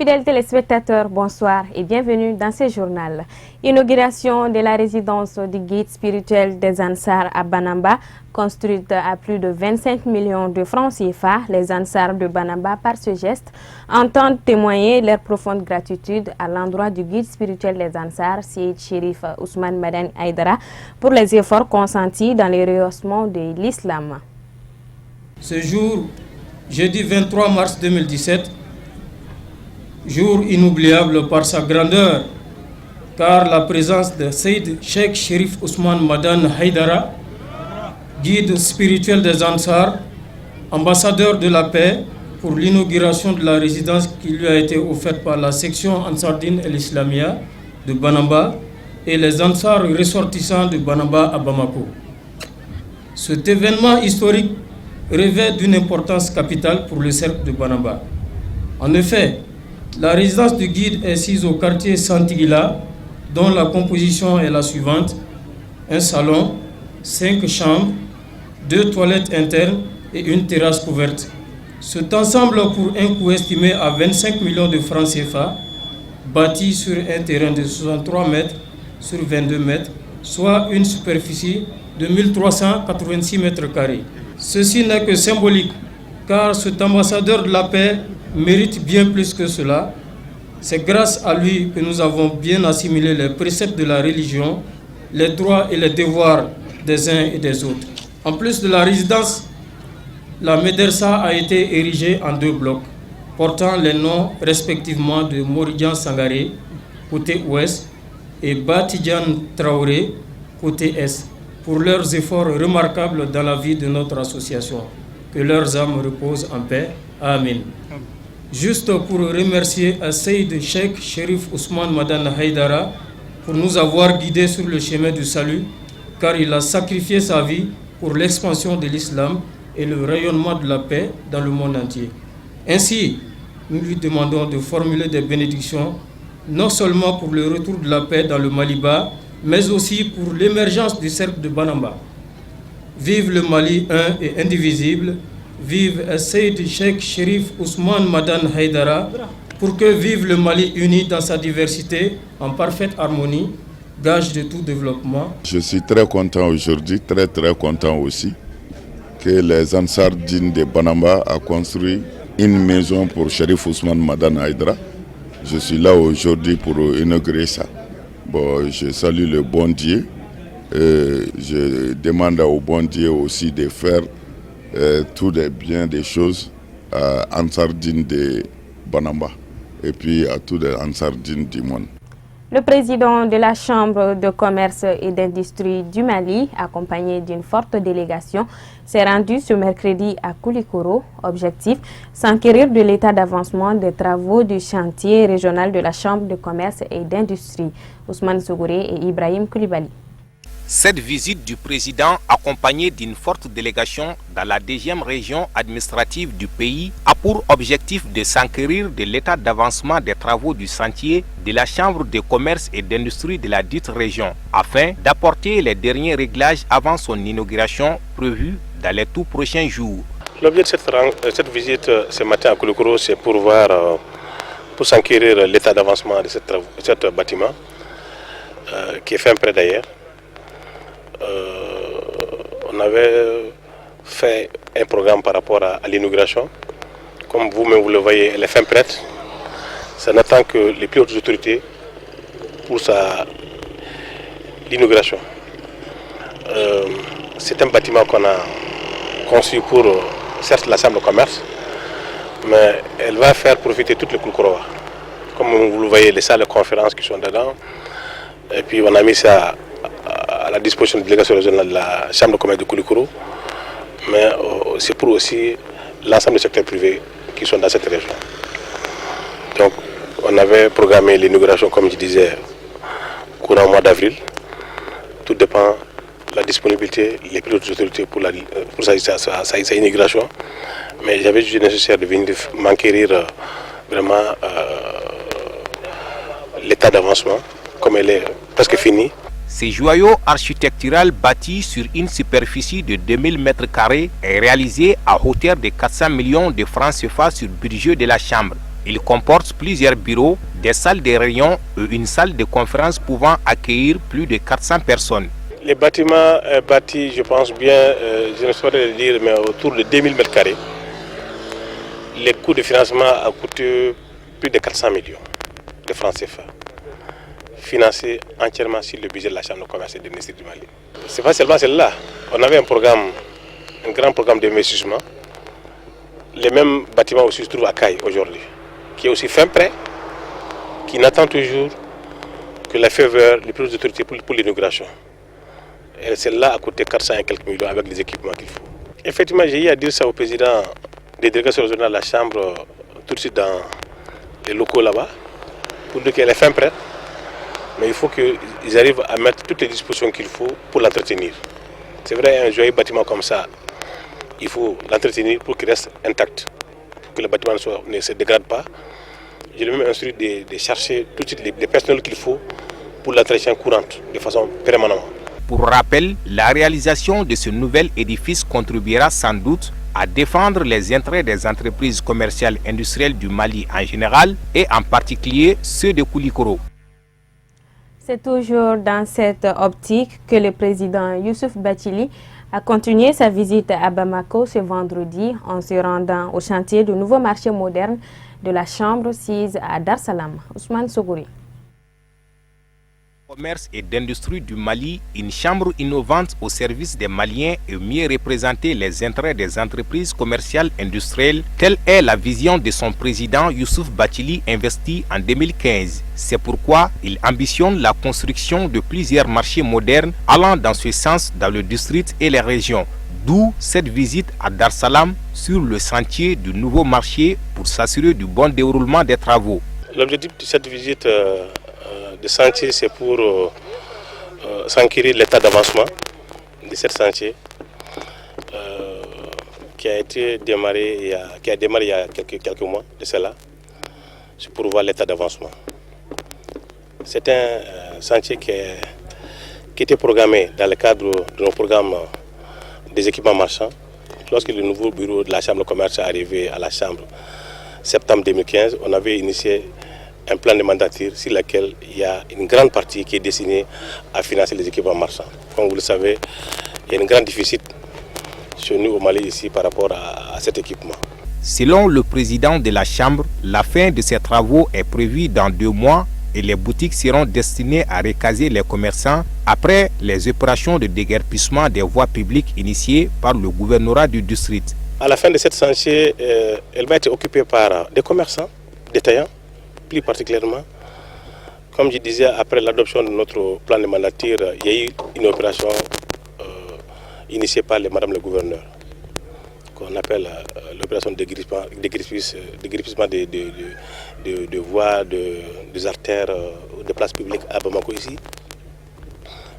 Fidèles téléspectateurs, bonsoir et bienvenue dans ce journal. Inauguration de la résidence du guide spirituel des Ansars à Banamba, construite à plus de 25 millions de francs CFA. Les Ansars de Banamba, par ce geste, entendent témoigner leur profonde gratitude à l'endroit du guide spirituel des Ansars, Syed Cherif Ousmane Madani Haïdara, pour les efforts consentis dans le rehaussement de l'islam. Ce jour, jeudi 23 mars 2017, jour inoubliable par sa grandeur, car la présence de Seyd Cheikh Cherif Ousmane Madani Haïdara, guide spirituel des Ansars, ambassadeur de la paix, pour l'inauguration de la résidence qui lui a été offerte par la section Ansardine El Islamia de Banamba et les Ansars ressortissants de Banamba à Bamako. Cet événement historique revêt d'une importance capitale pour le cercle de Banamba. En effet, la résidence du guide est sise au quartier Santigila, dont la composition est la suivante: un salon, 5 chambres, 2 toilettes internes et une terrasse couverte. Cet ensemble, pour un coût estimé à 25 millions de francs CFA, bâti sur un terrain de 63 mètres sur 22 mètres, soit une superficie de 1386 mètres carrés. Ceci n'est que symbolique, car cet ambassadeur de la paix mérite bien plus que cela. C'est grâce à lui que nous avons bien assimilé les préceptes de la religion, les droits et les devoirs des uns et des autres. En plus de la résidence, la médersa a été érigée en 2 blocs, portant les noms respectivement de Moridian Sangaré, côté ouest, et Batidjan Traoré, côté est, pour leurs efforts remarquables dans la vie de notre association. Que leurs âmes reposent en paix. Amen. Juste pour remercier Seyd Cheikh Cherif Ousmane Madani Haïdara pour nous avoir guidés sur le chemin du salut, car il a sacrifié sa vie pour l'expansion de l'islam et le rayonnement de la paix dans le monde entier. Ainsi, nous lui demandons de formuler des bénédictions, non seulement pour le retour de la paix dans le Maliba, mais aussi pour l'émergence du cercle de Banamba. Vive le Mali un et indivisible, vive Seyd Cheikh Cherif Ousmane Madani Haïdara, pour que vive le Mali uni dans sa diversité, en parfaite harmonie, gage de tout développement. Je suis très content aujourd'hui, très content aussi, que les Ansardines de Banamba a construit une maison pour Cherif Ousmane Madani Haïdara. Je suis là aujourd'hui pour inaugurer ça. Bon, je salue le bon Dieu. Je demande au bon Dieu aussi de faire tous les biens des choses à Ansardine de Banamba et puis à tous les Ansardines du monde. Le président de la Chambre de commerce et d'industrie du Mali, accompagné d'une forte délégation, s'est rendu ce mercredi à Koulikoro. Objectif, s'enquérir de l'état d'avancement des travaux du chantier régional de la Chambre de commerce et d'industrie. Ousmane Sogouré et Ibrahim Koulibaly. Cette visite du président, accompagnée d'une forte délégation dans la 2e région administrative du pays, a pour objectif de s'enquérir de l'état d'avancement des travaux du chantier de la Chambre de commerce et d'industrie de la dite région, afin d'apporter les derniers réglages avant son inauguration prévue dans les tout prochains jours. L'objet de cette visite ce matin à Koulikoro, c'est pour s'enquérir l'état d'avancement de ce bâtiment, qui est fin prêt d'ailleurs. On avait fait un programme par rapport à l'inauguration. Comme vous-même vous le voyez, elle est fin prête. Ça n'attend que les plus hautes autorités pour l'inauguration. C'est un bâtiment qu'on a conçu pour, certes, la Chambre de commerce, mais elle va faire profiter toutes les Koulikoroa. Comme vous le voyez, les salles de conférence qui sont dedans. Et puis on a mis ça à la disposition de la délégation régionale de la Chambre de commerce de Koulikoro, mais c'est pour aussi l'ensemble des secteurs privés qui sont dans cette région. Donc on avait programmé l'inauguration, comme je disais, courant mois d'avril. Tout dépend de la disponibilité, les plus hautes autorités pour sa inauguration. Mais j'avais jugé nécessaire de venir m'enquérir vraiment l'état d'avancement, comme elle est presque finie. Ce joyau architectural bâti sur une superficie de 2000 m² est réalisé à hauteur de 400 millions de francs CFA sur budget de la Chambre. Il comporte plusieurs bureaux, des salles de réunion et une salle de conférence pouvant accueillir plus de 400 personnes. Les bâtiments bâtis, je pense bien, je ne saurais le dire, mais autour de 2000 m². Les coûts de financement ont coûté plus de 400 millions de francs CFA, financés entièrement sur le budget de la Chambre de commerce et d'industrie du Mali. Ce n'est pas seulement celle-là. On avait un grand programme d'investissement. Les mêmes bâtiments aussi se trouvent à Caille aujourd'hui, qui est aussi fin prêt, qui n'attend toujours que la faveur des plus autorités pour l'inauguration. Et celle-là a coûté 400 et quelques millions avec les équipements qu'il faut. Effectivement, j'ai eu à dire ça au président des délégations régionales de la Chambre, tout de suite dans les locaux là-bas, pour dire qu'elle est fin prête, mais il faut qu'ils arrivent à mettre toutes les dispositions qu'il faut pour l'entretenir. C'est vrai, un joyeux bâtiment comme ça, il faut l'entretenir pour qu'il reste intact, pour que le bâtiment ne se dégrade pas. Je l'ai même instruit de chercher tout de suite les personnels qu'il faut pour l'entretien courante, de façon permanente. Pour rappel, la réalisation de ce nouvel édifice contribuera sans doute à défendre les intérêts des entreprises commerciales industrielles du Mali en général et en particulier ceux de Koulikoro. C'est toujours dans cette optique que le président Youssouf Bathily a continué sa visite à Bamako ce vendredi en se rendant au chantier du nouveau marché moderne de la Chambre 6 à Dar Salam. Ousmane Sogouri. Commerce et d'industrie du Mali, une chambre innovante au service des Maliens et mieux représenter les intérêts des entreprises commerciales industrielles, telle est la vision de son président Youssouf Bathily investi en 2015. C'est pourquoi il ambitionne la construction de plusieurs marchés modernes allant dans ce sens dans le district et les régions. D'où cette visite à Dar Salam sur le sentier du nouveau marché pour s'assurer du bon déroulement des travaux. L'objectif de cette visite de chantier, c'est pour s'enquérir l'état d'avancement de cette chantier qui a démarré il y a quelques mois de cela. C'est pour voir l'état d'avancement. C'est un chantier qui était programmé dans le cadre de nos programmes des équipements marchands. Lorsque le nouveau bureau de la Chambre de commerce est arrivé à la Chambre en septembre 2015, on avait initié un plan de mandature sur lequel il y a une grande partie qui est destinée à financer les équipements marchands. Comme vous le savez, il y a un grand déficit chez nous au Mali ici par rapport à cet équipement. Selon le président de la Chambre, la fin de ces travaux est prévue dans 2 mois et les boutiques seront destinées à recaser les commerçants après les opérations de déguerpissement des voies publiques initiées par le gouvernorat du district. À la fin de cette chantier, elle va être occupée par des commerçants détaillants, plus particulièrement. Comme je disais, après l'adoption de notre plan de mandature, il y a eu une opération initiée par Madame le gouverneur, qu'on appelle l'opération de déguerpissement de voies, des artères, des places publiques à Bamako ici.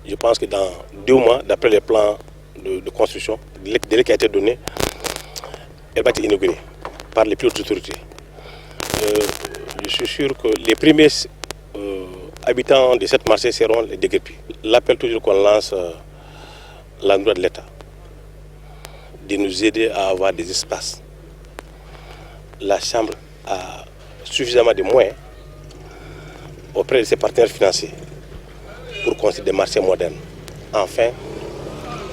Je pense que dans 2 mois, d'après les plans de construction, le délai qui a été donné, elle va être inaugurée par les plus hautes autorités. Je suis sûr que les premiers habitants de cette marché seront les déguerpis. L'appel toujours qu'on lance à l'endroit de l'État, de nous aider à avoir des espaces. La Chambre a suffisamment de moyens auprès de ses partenaires financiers pour construire des marchés modernes. Enfin,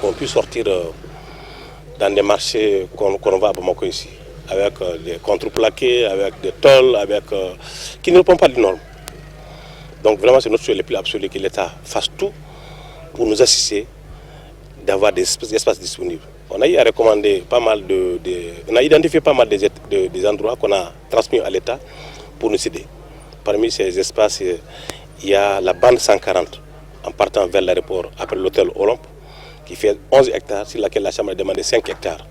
qu'on puisse sortir dans des marchés qu'on va à Bamako ici, avec des contreplaqués, avec des tôles, qui ne répondent pas aux normes. Donc vraiment, c'est notre souhait le plus absolu que l'État fasse tout pour nous assister d'avoir des espaces disponibles. On a eu à recommander pas mal on a identifié pas mal des endroits qu'on a transmis à l'État pour nous aider. Parmi ces espaces, il y a la bande 140 en partant vers l'aéroport après l'hôtel Olympe, qui fait 11 hectares, sur laquelle la Chambre a demandé 5 hectares,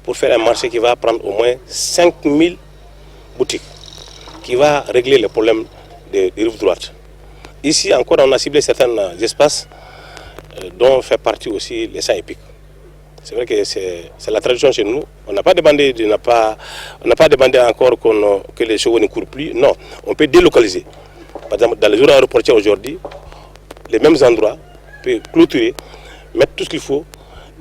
pour faire un marché qui va prendre au moins 5000 boutiques, qui va régler le problème des rives droites. Ici encore, on a ciblé certains espaces dont fait partie aussi les saints épiques. C'est vrai que c'est la tradition chez nous. On n'a pas demandé, encore que les chevaux ne courent plus. Non, on peut délocaliser. Par exemple, dans les jours aéroportiers aujourd'hui, les mêmes endroits, on peut clôturer, mettre tout ce qu'il faut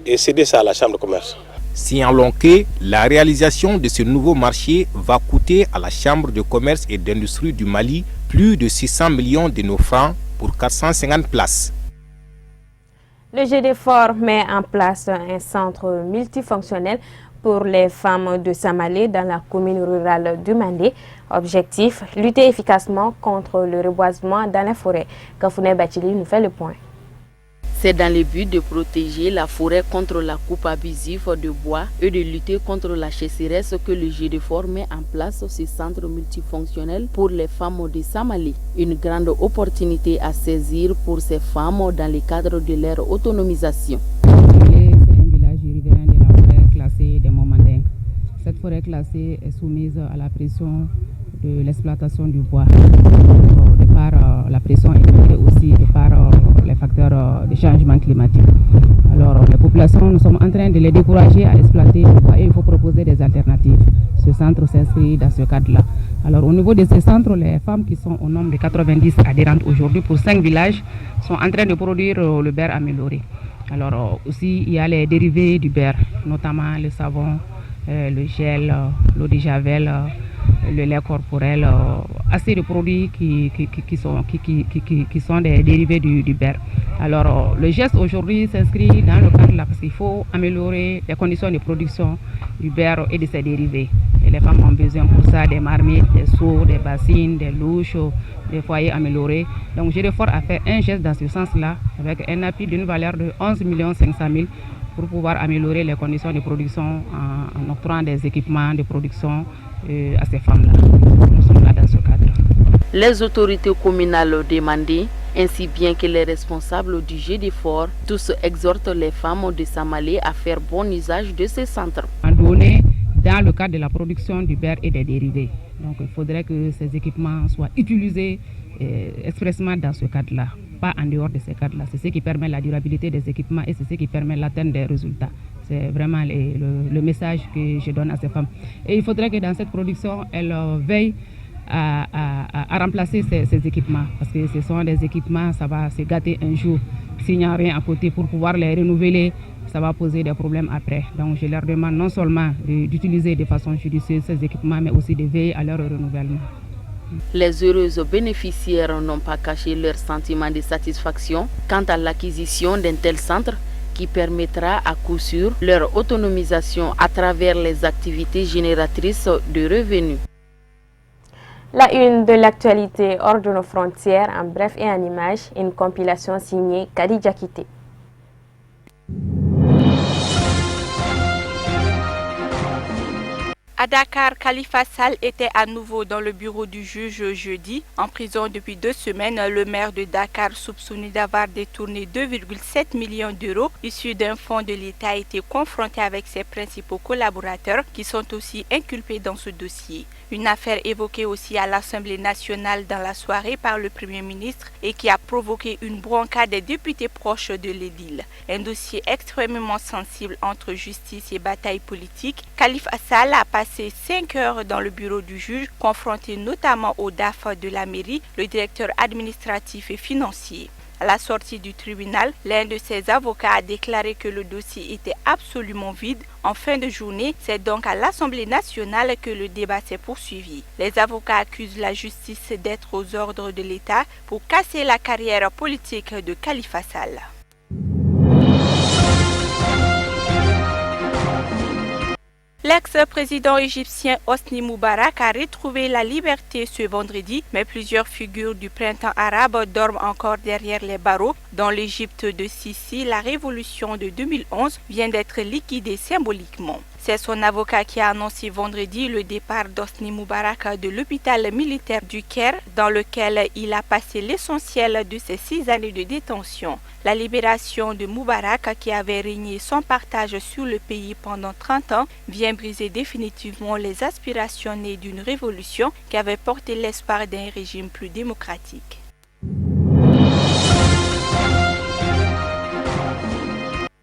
et céder ça à la Chambre de commerce. Signalons que la réalisation de ce nouveau marché va coûter à la Chambre de commerce et d'industrie du Mali plus de 600 millions de nos francs pour 450 places. Le GDFOR met en place un centre multifonctionnel pour les femmes de Samalé dans la commune rurale du Mandé. Objectif, lutter efficacement contre le reboisement dans la forêt. Kafouné Bachili nous fait le point. C'est dans le but de protéger la forêt contre la coupe abusive de bois et de lutter contre la sécheresse que le GDFOR met en place ce centre multifonctionnel pour les femmes de Samalé. Une grande opportunité à saisir pour ces femmes dans le cadre de leur autonomisation. C'est un village riverain de la forêt classée des Monts Mandingues. Cette forêt classée est soumise à la pression de l'exploitation du bois, de par la pression émise aussi de par les facteurs de changement climatique. Alors les populations, nous sommes en train de les décourager à exploiter le bois et il faut proposer des alternatives. Ce centre s'inscrit dans ce cadre-là. Alors au niveau de ces centres, les femmes qui sont au nombre de 90 adhérentes aujourd'hui pour 5 villages sont en train de produire le beurre amélioré. Alors aussi il y a les dérivés du beurre, notamment le savon, le gel, l'eau de javel, le lait corporel, assez de produits qui sont des dérivés du beurre. Alors le geste aujourd'hui s'inscrit dans le cadre là parce qu'il faut améliorer les conditions de production du beurre et de ses dérivés. Et les femmes ont besoin pour ça des marmites, des seaux, des bassines, des louches, des foyers améliorés. Donc GDFOR a fait un geste dans ce sens-là avec un appui d'une valeur de 11 500 000 pour pouvoir améliorer les conditions de production en octroyant des équipements de production à ces femmes-là. Nous sommes là dans ce cadre. Les autorités communales demandées, ainsi bien que les responsables du GDFOR, tous exhortent les femmes de Samalé à faire bon usage de ces centres. Dans le cadre de la production du beurre et des dérivés. Donc il faudrait que ces équipements soient utilisés expressément dans ce cadre-là, pas en dehors de ces cadres-là. C'est ce qui permet la durabilité des équipements et c'est ce qui permet l'atteinte des résultats. C'est vraiment le message que je donne à ces femmes. Et il faudrait que dans cette production, elles veillent à remplacer ces équipements parce que ce sont des équipements, ça va se gâter un jour. S'il n'y a rien à côté pour pouvoir les renouveler, ça va poser des problèmes après. Donc je leur demande non seulement d'utiliser de façon judicieuse ces équipements, mais aussi de veiller à leur renouvellement. Les heureuses bénéficiaires n'ont pas caché leur sentiment de satisfaction quant à l'acquisition d'un tel centre qui permettra à coup sûr leur autonomisation à travers les activités génératrices de revenus. La une de l'actualité hors de nos frontières, en bref et en images, une compilation signée Khadija Kité. À Dakar, Khalifa Sall était à nouveau dans le bureau du juge jeudi. En prison depuis 2 semaines, le maire de Dakar, soupçonné d'avoir détourné 2,7 millions d'euros issus d'un fonds de l'État, a été confronté avec ses principaux collaborateurs qui sont aussi inculpés dans ce dossier. Une affaire évoquée aussi à l'Assemblée nationale dans la soirée par le Premier ministre et qui a provoqué une bronca des députés proches de l'édile. Un dossier extrêmement sensible entre justice et bataille politique. Khalifa Sall a passé 5 heures dans le bureau du juge, confronté notamment au DAF de la mairie, le directeur administratif et financier. À la sortie du tribunal, l'un de ses avocats a déclaré que le dossier était absolument vide. En fin de journée, c'est donc à l'Assemblée nationale que le débat s'est poursuivi. Les avocats accusent la justice d'être aux ordres de l'État pour casser la carrière politique de Khalifa Sall. L'ex-président égyptien Hosni Moubarak a retrouvé la liberté ce vendredi, mais plusieurs figures du printemps arabe dorment encore derrière les barreaux. Dans l'Égypte de Sisi, la révolution de 2011 vient d'être liquidée symboliquement. C'est son avocat qui a annoncé vendredi le départ d'Hosni Moubarak de l'hôpital militaire du Caire, dans lequel il a passé l'essentiel de ses 6 années de détention. La libération de Moubarak, qui avait régné sans partage sur le pays pendant 30 ans, vient briser définitivement les aspirations nées d'une révolution qui avait porté l'espoir d'un régime plus démocratique.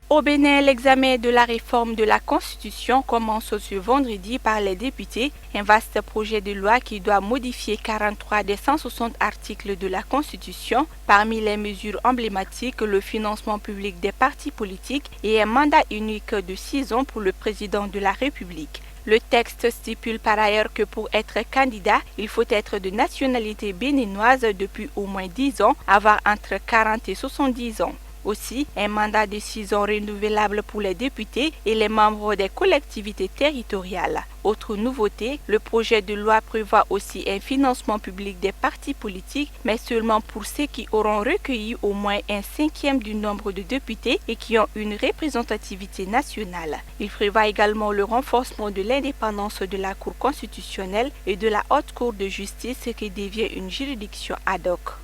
Au Bénin, l'examen de la réforme de la Constitution commence ce vendredi par les députés, un vaste projet de loi qui doit modifier 43 des 160 articles de la Constitution. Parmi les mesures emblématiques, le financement public des partis politiques et un mandat unique de 6 ans pour le président de la République. Le texte stipule par ailleurs que pour être candidat, il faut être de nationalité béninoise depuis au moins 10 ans, avoir entre 40 et 70 ans. Aussi, un mandat de 6 ans renouvelable pour les députés et les membres des collectivités territoriales. Autre nouveauté, le projet de loi prévoit aussi un financement public des partis politiques, mais seulement pour ceux qui auront recueilli au moins 1/5 du nombre de députés et qui ont une représentativité nationale. Il prévoit également le renforcement de l'indépendance de la Cour constitutionnelle et de la Haute Cour de justice qui devient une juridiction ad hoc.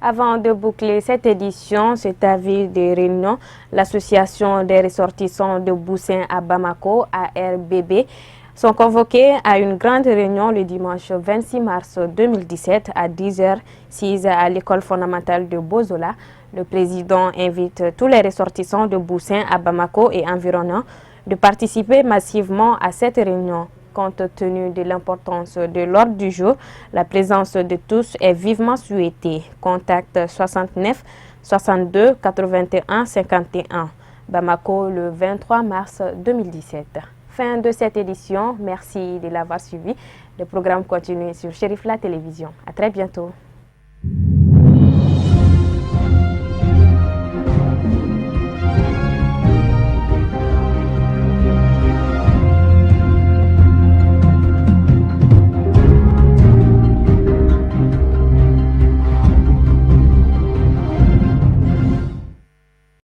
Avant de boucler cette édition, cet avis de réunion, l'association des ressortissants de Boussin à Bamako, ARBB, sont convoqués à une grande réunion le dimanche 26 mars 2017 à 10h06 à l'école fondamentale de Bozola. Le président invite tous les ressortissants de Boussin à Bamako et environnants de participer massivement à cette réunion. Compte tenu de l'importance de l'ordre du jour, la présence de tous est vivement souhaitée. Contact 69 62 81 51. Bamako le 23 mars 2017. Fin de cette édition. Merci de l'avoir suivi. Le programme continue sur Chérif La Télévision. À très bientôt.